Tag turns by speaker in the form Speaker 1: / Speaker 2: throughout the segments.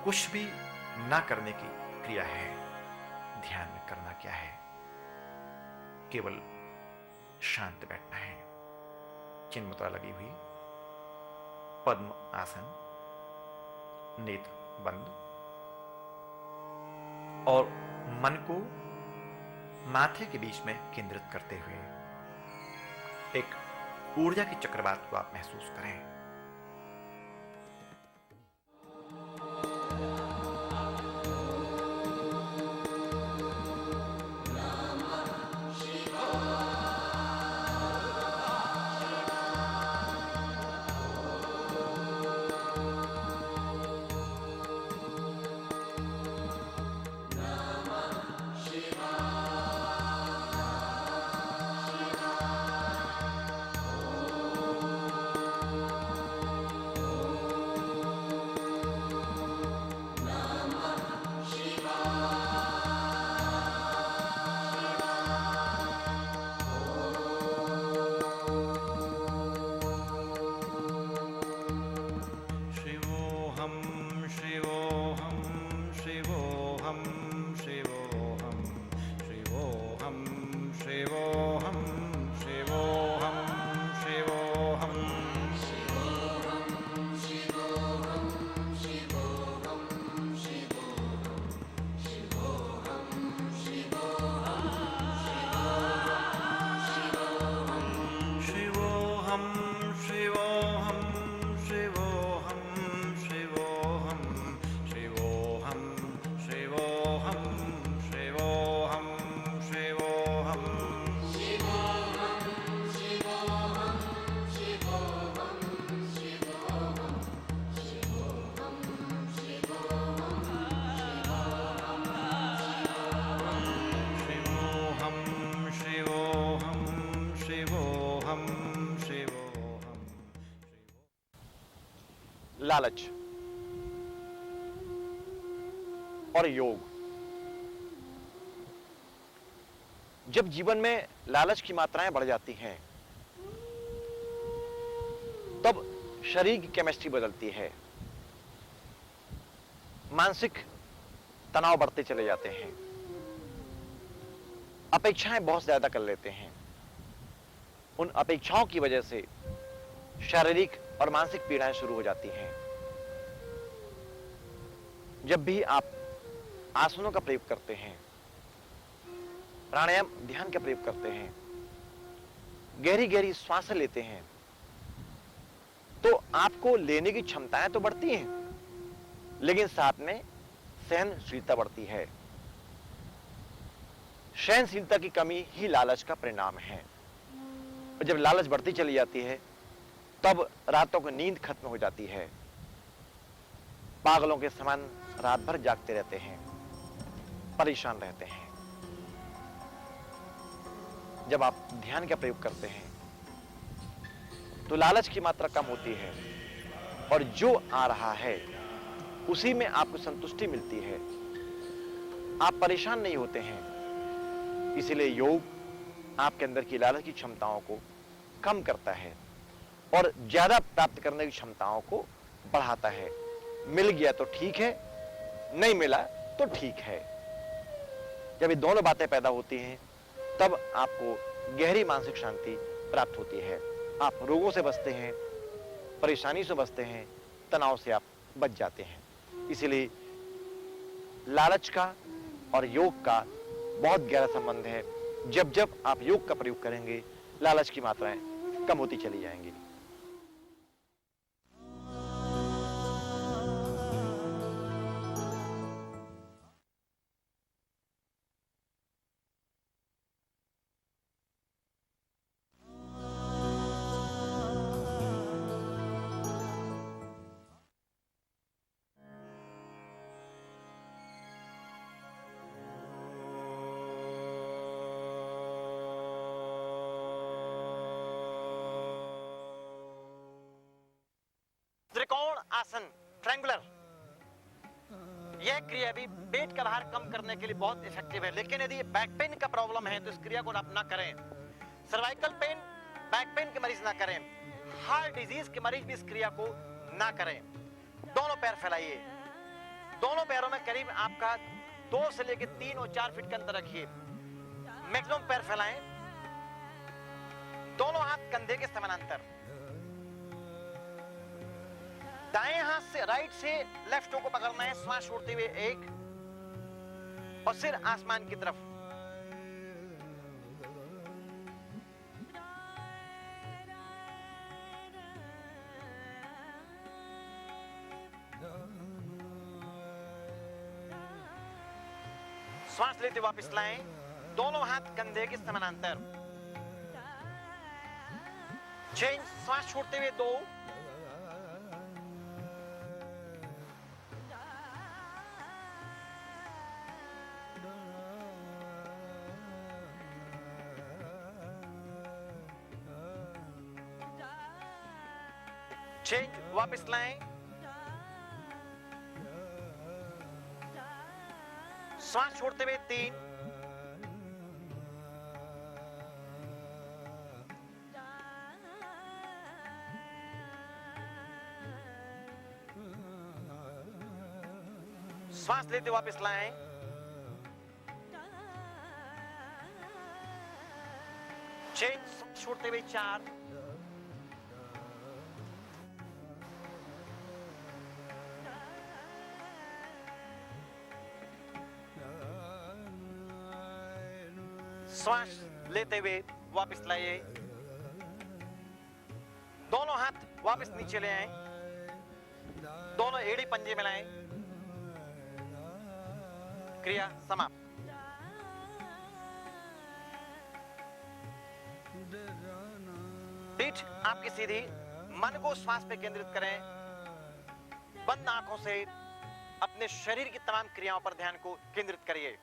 Speaker 1: कुछ भी ना करने की क्रिया है। ध्यान में करना क्या है? केवल शांत बैठना है, चिन्ह मुद्रा लगी हुई, पद्म आसन, नेत्र बंद, और मन को माथे के बीच में केंद्रित करते हुए एक ऊर्जा के चक्रवात को आप महसूस करें।
Speaker 2: लालच और योग। जब जीवन में लालच की मात्राएं बढ़ जाती हैं, तब शरीर की केमिस्ट्री बदलती है, मानसिक तनाव बढ़ते चले जाते हैं, अपेक्षाएं बहुत ज्यादा कर लेते हैं। उन अपेक्षाओं की वजह से शारीरिक और मानसिक पीड़ाएं शुरू हो जाती हैं। जब भी आप आसनों का प्रयोग करते हैं, प्राणायाम ध्यान का प्रयोग करते हैं, गहरी गहरी श्वास लेते हैं, तो आपको लेने की क्षमताएं तो बढ़ती हैं, लेकिन साथ में सहनशीलता बढ़ती है। सहनशीलता की कमी ही लालच का परिणाम है। और जब लालच बढ़ती चली जाती है, तब रातों की नींद खत्म हो जाती है। पागलों के समान रात भर जागते रहते हैं, परेशान रहते हैं। जब आप ध्यान का प्रयोग करते हैं, तो लालच की मात्रा कम होती है और जो आ रहा है उसी में आपको संतुष्टि मिलती है। आप परेशान नहीं होते हैं। इसीलिए योग आपके अंदर की लालच की क्षमताओं को कम करता है और ज्यादा प्राप्त करने की क्षमताओं को बढ़ाता है। मिल गया तो ठीक है, नहीं मिला तो ठीक है। जब ये दोनों बातें पैदा होती हैं, तब आपको गहरी मानसिक शांति प्राप्त होती है। आप रोगों से बचते हैं, परेशानी से बचते हैं, तनाव से आप बच जाते हैं। इसीलिए लालच का और योग का बहुत गहरा संबंध है। जब जब आप योग का प्रयोग करेंगे, लालच की मात्राएं कम होती चली जाएंगी। त्रिकोण आसन, ट्रायंगुलर, यह क्रिया भी पेट का भार कम करने के लिए बहुत इफेक्टिव है। लेकिन यदि बैक पेन का प्रॉब्लम है तो इस क्रिया को आप ना करें। सर्वाइकल पेन, बैक पेन के मरीज ना करें। हार्ट डिजीज के मरीज भी इस क्रिया को ना करें। दोनों पैर फैलाइए, दोनों पैरों में करीब आपका 2 से लेकर 3 और 4 फीट का अंतर रखिए। मैक्सिमम पैर फैलाएं, दोनों हाथ कंधे के समानांतर। दाएं हाथ से राइट से लेफ्ट टो को पकड़ना है, श्वास छोड़ते हुए 1 और सिर आसमान की तरफ। श्वास लेते वापस लाएं, दोनों हाथ कंधे के समानांतर। चेंज, श्वास छोड़ते हुए 2, चेंज, वापस लाएं, श्वास छोड़ते हुए 3, श्वास लेते वापस लाएं, चेंज, छोड़ते हुए 4, श्वास लेते हुए वापस लाइए, दोनों हाथ वापस नीचे ले आए, दोनों एड़ी पंजे मिलाएं, क्रिया समाप्त। पीठ आपकी सीधी, मन को श्वास पे केंद्रित करें, बंद आंखों से अपने शरीर की तमाम क्रियाओं पर ध्यान को केंद्रित करिए।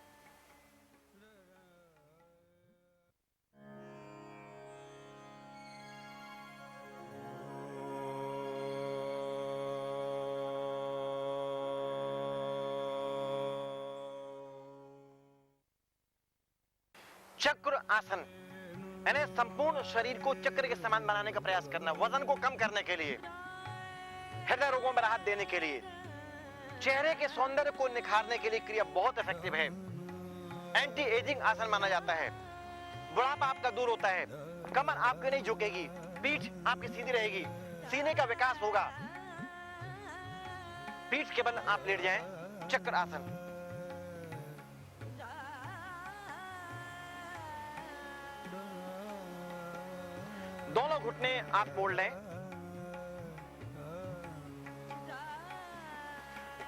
Speaker 2: चक्र आसन यानी संपूर्ण शरीर को चक्र के समान बनाने का प्रयास करना, वजन को कम करने के लिए, हृदय रोगों में राहत देने के लिए, चेहरे के सौंदर्य को निखारने के लिए क्रिया बहुत इफेक्टिव है। एंटी एजिंग आसन माना जाता है। बुढ़ापा आपका दूर होता है, कमर आपकी नहीं झुकेगी, पीठ आपकी सीधी रहेगी, सीने का विकास होगा। पीठ के बल आप लेट जाएं, चक्र आसन। दोनों घुटने आप मोड़ लें,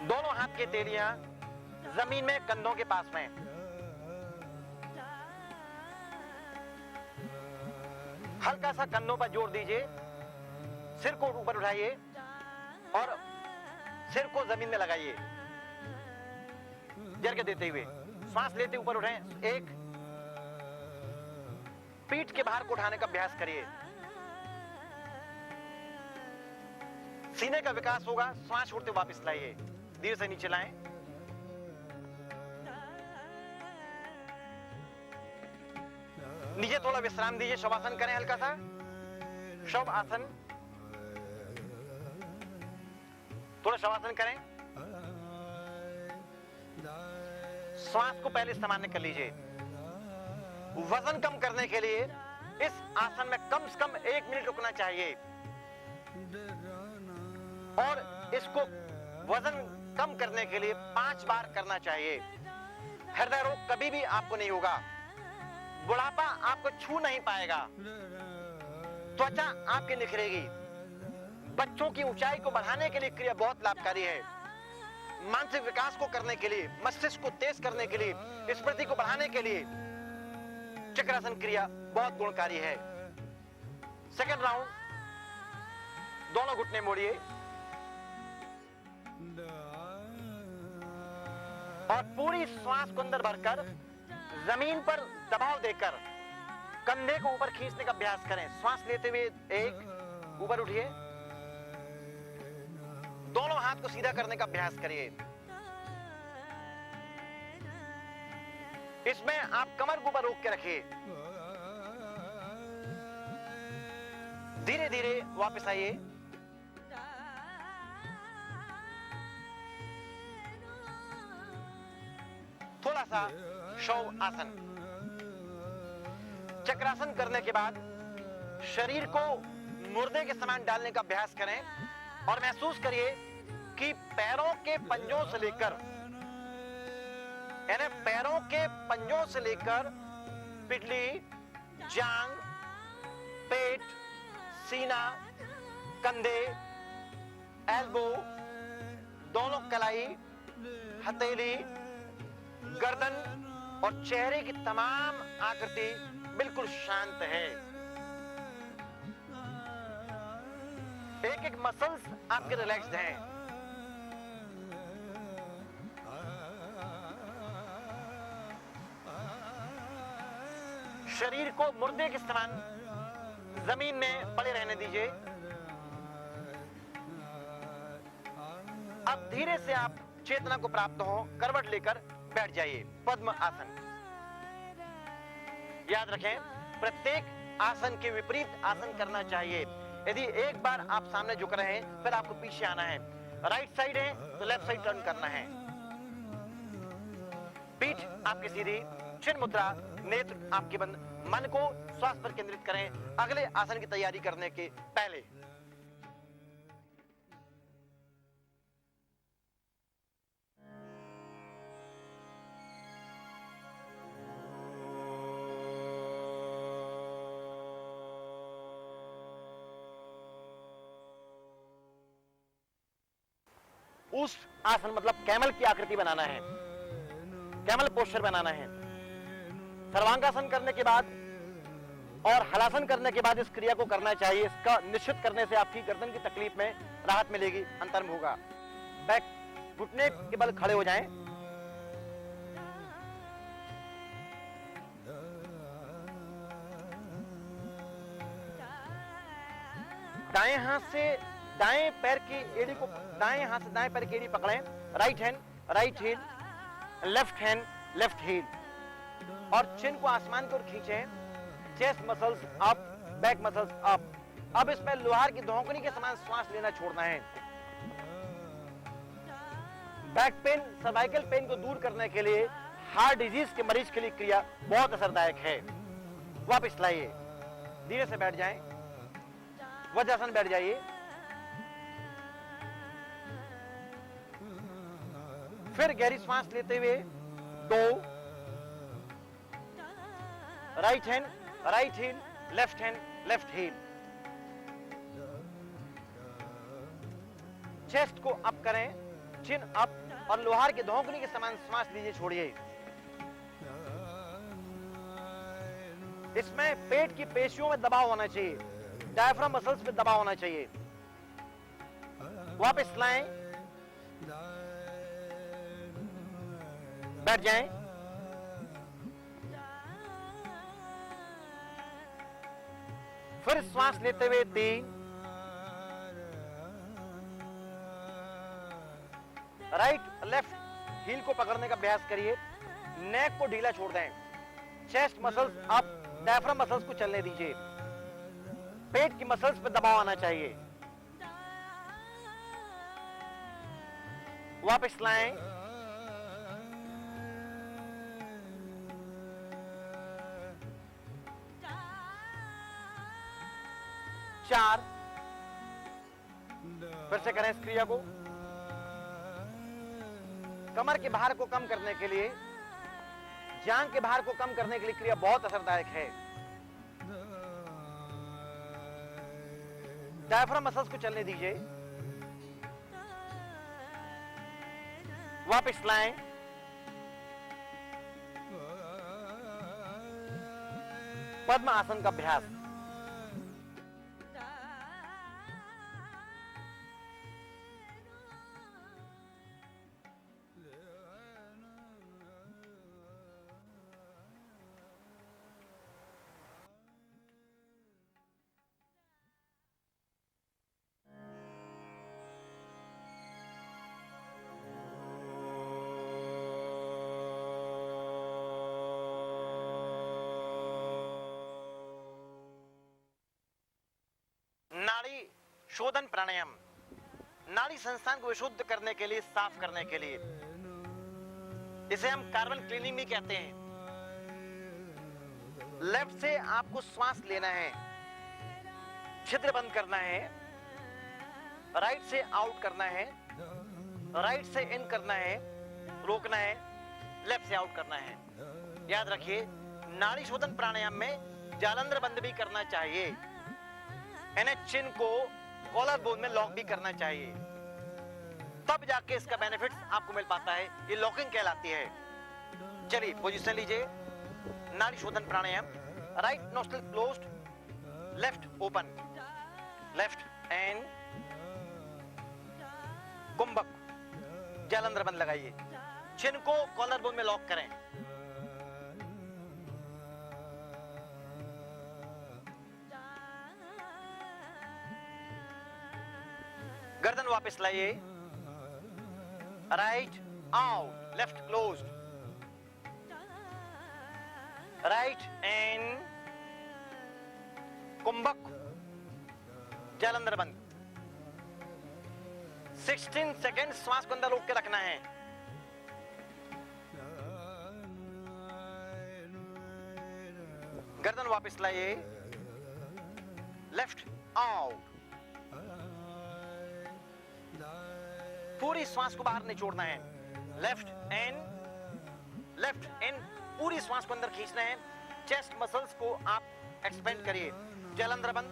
Speaker 2: दोनों हाथ की तेलियां जमीन में कंधों के पास में। हल्का सा कंधों पर जोर दीजिए, सिर को ऊपर उठाइए और सिर को जमीन में लगाइए, जरके देते हुए श्वास लेते ऊपर उठाएं। 1, पीठ के बाहर को उठाने का अभ्यास करिए, सीने का विकास होगा। श्वास छोड़ते वापस लाइए, धीरे से नीचे लाएं, नीचे थोड़ा विश्राम दीजिए, शवासन करें हल्का सा, शव आसन, थोड़ा शवासन करें। श्वास को पहले सामान्य कर लीजिए। वजन कम करने के लिए इस आसन में कम से कम 1 मिनट रुकना चाहिए और इसको वजन कम करने के लिए 5 बार करना चाहिए। हृदय रोग कभी भी आपको नहीं होगा, बुढ़ापा आपको छू नहीं पाएगा, त्वचा आपकी निखरेगी। बच्चों की ऊंचाई को बढ़ाने के लिए क्रिया बहुत लाभकारी है। मानसिक विकास को करने के लिए, मस्तिष्क को तेज करने के लिए, स्मृति को बढ़ाने के लिए चक्रासन क्रिया बहुत गुणकारी है। सेकंड राउंड, दोनों घुटने मोड़िए और पूरी श्वास को अंदर भरकर जमीन पर दबाव देकर कंधे को ऊपर खींचने का अभ्यास करें। श्वास लेते हुए 1, ऊपर उठिए, दोनों हाथ को सीधा करने का अभ्यास करिए। इसमें आप कमर को ऊपर रोक के रखिए, धीरे धीरे वापस आइए। सा शव आसन। चक्रासन करने के बाद शरीर को मुर्दे के समान डालने का अभ्यास करें और महसूस करिए कि पैरों के पंजों से लेकर, यानी पैरों के पंजों से लेकर पिटली, जांग, पेट, सीना, कंधे, एल्बो, दोनों कलाई, हथेली, गर्दन और चेहरे की तमाम आकृति बिल्कुल शांत है। एक एक मसल्स आपके रिलैक्स्ड हैं। शरीर को मुर्दे के समान जमीन में पड़े रहने दीजिए। अब धीरे से आप चेतना को प्राप्त हो, करवट लेकर बैठ जाइए, पद्म आसन। याद रखें, प्रत्येक आसन के विपरीत आसन करना चाहिए। यदि एक बार आप सामने झुक रहे हैं, फिर आपको पीछे आना है। राइट साइड है तो लेफ्ट साइड टर्न करना है। पीठ आपकी सीधी, चिन्ह मुद्रा, नेत्र आपके बंद। मन को श्वास पर केंद्रित करें अगले आसन की तैयारी करने के पहले। उस आसन मतलब कैमल की आकृति बनाना है, कैमल पोस्चर बनाना है। सर्वांगासन करने के बाद और हलासन करने के बाद इस क्रिया को करना चाहिए। इसका निश्चित करने से आपकी गर्दन की तकलीफ में राहत मिलेगी, अंतर्मुख होगा। बैक घुटने के बल खड़े हो जाएं। दाएं हाथ से दाएं पैर की एड़ी को, दाएं हाथ से दाएं पैर की एड़ी पकड़ें। Right hand right heel, left hand left heel, और चिन को आसमान की ओर खींचें। Chest muscles up, back muscles up. अब इसमें लोहार की धौंकनी के समान श्वास लेना छोड़ना है। बैक पेन, सर्वाइकल पेन को दूर करने के लिए हार्ट डिजीज के मरीज के लिए क्रिया बहुत असरदायक है। वापस लाइए, धीरे से बैठ जाएं, वज्रासन बैठ जाइए। फिर गहरी सांस लेते हुए 2, right hand right heel, left hand left heel. Chest को अप करें, चिन अप, और लोहार की धौंकनी के समान सांस लीजिए, छोड़िए। इसमें पेट की पेशियों में दबाव होना चाहिए, डायफ्राम मसल्स में दबाव होना चाहिए। वापस लाएं, बैठ जाएं। फिर श्वास लेते हुए 3, राइट लेफ्ट हील को पकड़ने का अभ्यास करिए। नेक को ढीला छोड़ दें। Chest muscles up, diaphragm muscles को चलने दीजिए। पेट की मसल्स पे दबाव आना चाहिए। वापस लाएं, चार। फिर से करें इस क्रिया को। कमर के भार को कम करने के लिए, जांघ के भार को कम करने के लिए क्रिया बहुत असरदायक है। डायफ्राम मसल्स को चलने दीजिए। वापस लाएं, पद्म आसन का अभ्यास। नाड़ी शोधन प्राणायाम, नाड़ी संस्थान को विशुद्ध करने के लिए, साफ करने के लिए। इसे हम कार्बन क्लीनिंग भी कहते हैं। लेफ्ट से आपको श्वास लेना है, छिद्र बंद करना है, राइट से आउट करना है, राइट से इन करना है, रोकना है, लेफ्ट से आउट करना है। याद रखिए, नाड़ी शोधन प्राणायाम में जालंधर बंद भी करना चाहिए, यानी चिन को कॉलर बोन में लॉक भी करना चाहिए, तब जाके इसका बेनिफिट्स आपको मिल पाता है। ये लॉकिंग कहलाती है। चलिए पोजीशन लीजिए, नाड़ी शोधन प्राणायाम। Right nostril closed, left open, left and कुंभक, जालंधर बंद लगाइए, चिन को कॉलर बोन में लॉक करें। गर्दन वापस लाइए, right out, left closed, right and कुंभक, जालंधर बंद। 16 सेकेंड श्वास को अंदर रोक के रखना है। गर्दन वापस लाइए, लेफ्ट आउट, पूरी श्वास को बाहर निचोड़ना है, लेफ्ट इन, पूरी श्वास को अंदर खींचना है। चेस्ट मसल्स को आप एक्सपेंड करिए, जालंधर बंद।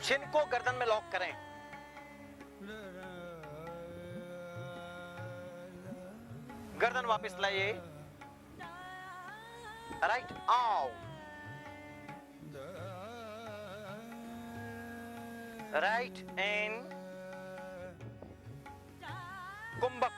Speaker 2: चिन को गर्दन में लॉक करें, गर्दन वापस लाइए, राइट आउट, राइट एंड कुंभक,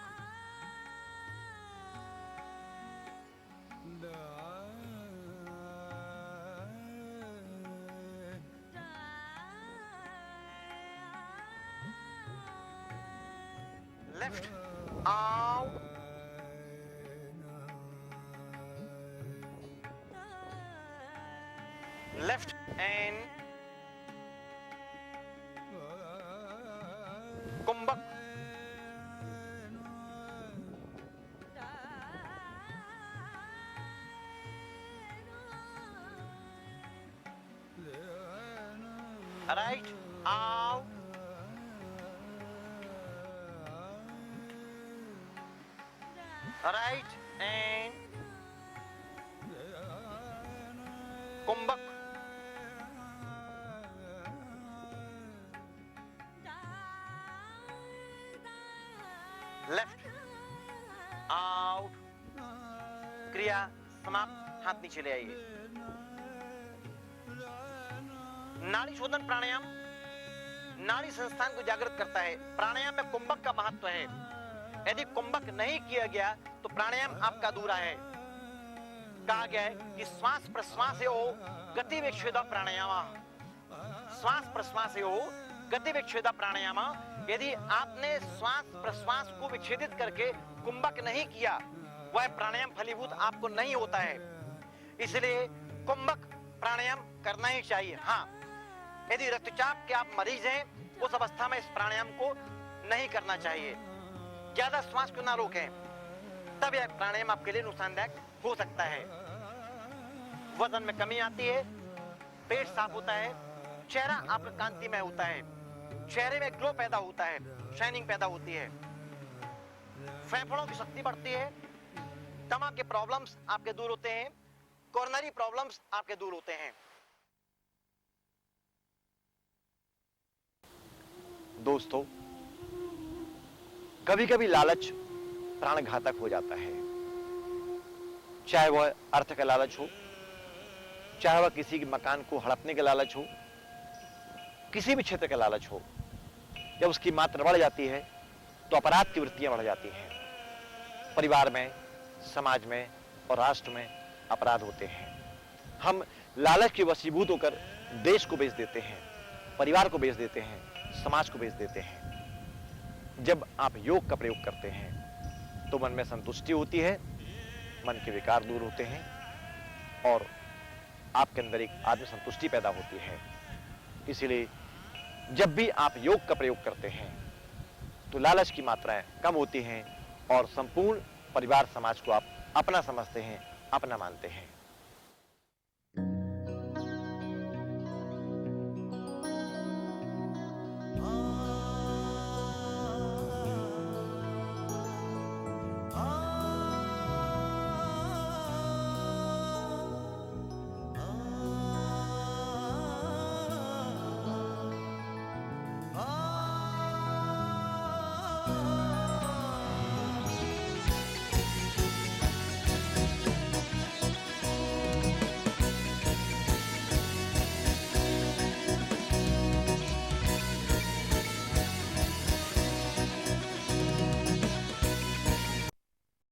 Speaker 2: लेफ्ट आउट, लेफ्ट एंड कुंभक, राइट आउट, राइट एंड कुंभक, लेफ्ट आउट। क्रिया समाप्त, हाथ नीचे ले आइए। नाड़ी शोधन प्राणायाम नाड़ी संस्थान को जागृत करता है। प्राणायाम में कुंभक का महत्व है। यदि कुंभक नहीं किया गया तो प्राणायाम आपका अधूरा है। कहा गया है कि श्वास प्रश्वास गति विच्छेद प्राणायाम, श्वास प्रश्वास गति विच्छेद प्राणायाम। यदि आपने श्वास प्रश्वास को विच्छेदित करके कुंभक नहीं किया, वह प्राणायाम फलीभूत आपको नहीं होता है। इसलिए कुंभक प्राणायाम करना ही चाहिए। हाँ, यदि रक्तचाप के आप मरीज हैं, उस अवस्था में इस प्राणायाम को नहीं करना चाहिए। ज्यादा श्वास को ना रोकें, तब यह प्राणायाम आपके लिए नुकसानदायक हो सकता है। वजन में कमी आती है, पेट साफ होता है, चेहरा आपका कांतिमय होता है, चेहरे में ग्लो पैदा होता है, शाइनिंग पैदा होती है, फेफड़ों की शक्ति बढ़ती है, दमा के प्रॉब्लम्स आपके दूर होते हैं, कोरोनरी प्रॉब्लम्स आपके दूर होते हैं। दोस्तों, कभी कभी लालच प्राणघातक हो जाता है। चाहे वह अर्थ का लालच हो, चाहे वह किसी के मकान को हड़पने का लालच हो, किसी भी क्षेत्र का लालच हो। जब उसकी मात्रा बढ़ जाती है तो अपराध की वृत्तियां बढ़ जाती हैं। परिवार में, समाज में और राष्ट्र में अपराध होते हैं। हम लालच के वशीभूत होकर देश को बेच देते हैं, परिवार को बेच देते हैं, समाज को बेच देते हैं। जब आप योग का प्रयोग करते हैं तो मन में संतुष्टि होती है, मन के विकार दूर होते हैं और आपके अंदर एक आत्मसंतुष्टि पैदा होती है। इसलिए जब भी आप योग का प्रयोग करते हैं तो लालच की मात्राएं कम होती हैं और संपूर्ण परिवार समाज को आप अपना समझते हैं, अपना मानते हैं।